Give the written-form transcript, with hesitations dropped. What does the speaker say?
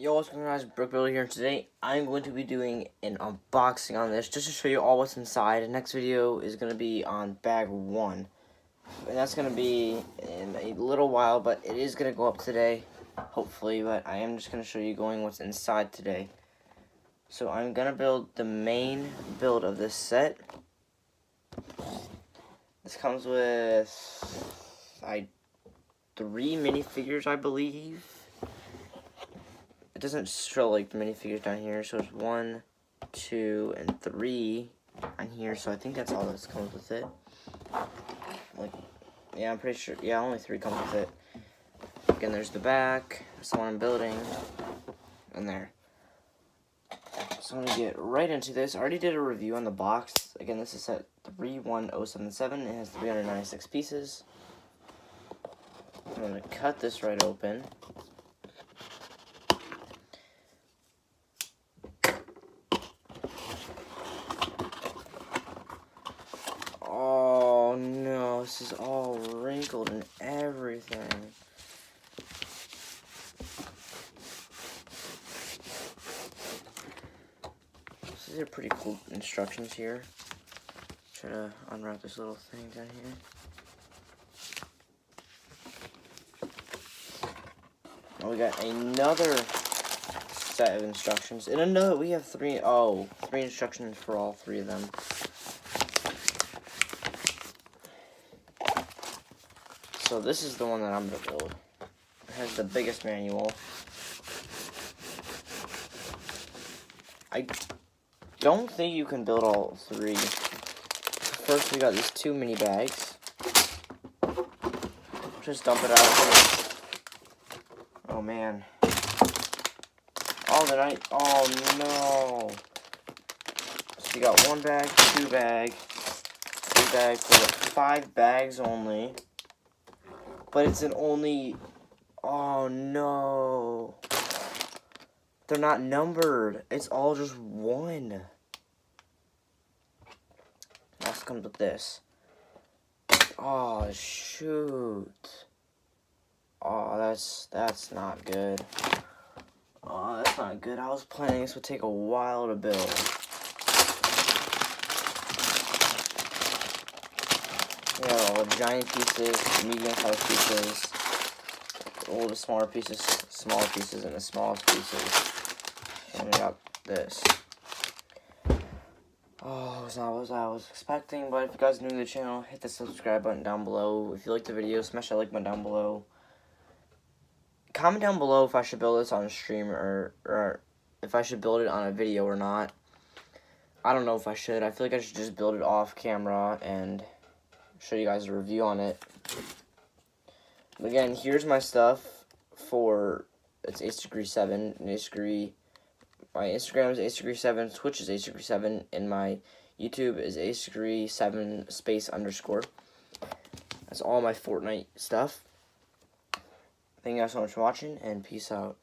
Yo, what's going on, guys? Brook Builder here. Today, I'm going to be doing an unboxing on this just to show you all what's inside. The next video is going to be on bag 1. And that's going to be in a little while, but it is going to go up today, hopefully. But I am just going to show you what's inside today. So I'm going to build the main build of this set. This comes with 3 minifigures, I believe. It doesn't show like the minifigures down here, so it's 1, 2, and 3 on here. So I think that's all that comes with it. Like, yeah, I'm pretty sure. Yeah, only 3 comes with it. Again, there's the back. That's the one I'm building, and there. So I'm gonna get right into this. I already did a review on the box. Again, this is set 31077. It has 396 pieces. I'm gonna cut this right open. Oh no, this is all wrinkled and everything. These are pretty cool instructions here. Try to unwrap this little thing down here. Oh, we got another set of instructions. And another, we have 3 instructions for all 3 of them. So this is the one that I'm going to build. It has the biggest manual. I don't think you can build all 3. First, we got these 2 mini bags. Just dump it out. Oh man. Oh no. So you got 1 bag, 2 bag, 3 bags, 5 bags only. But it's an only. Oh no. They're not numbered. It's all just 1. Next comes with this. Oh shoot. Oh, that's not good. Oh, that's not good. I was planning this would take a while to build. Yeah, all the giant pieces, medium-sized pieces, all the smaller pieces, and the smallest pieces. And we got this. Oh, it's not what I was expecting, but if you guys are new to the channel, hit the subscribe button down below. If you like the video, smash that like button down below. Comment down below if I should build this on a stream or if I should build it on a video or not. I don't know if I should. I feel like I should just build it off camera and show you guys a review on it. But again, here's my stuff for, it's AceDegree7, my Instagram is AceDegree7, Twitch is AceDegree7, and my YouTube is AceDegree7 _. That's all my Fortnite stuff. Thank you guys so much for watching, and peace out.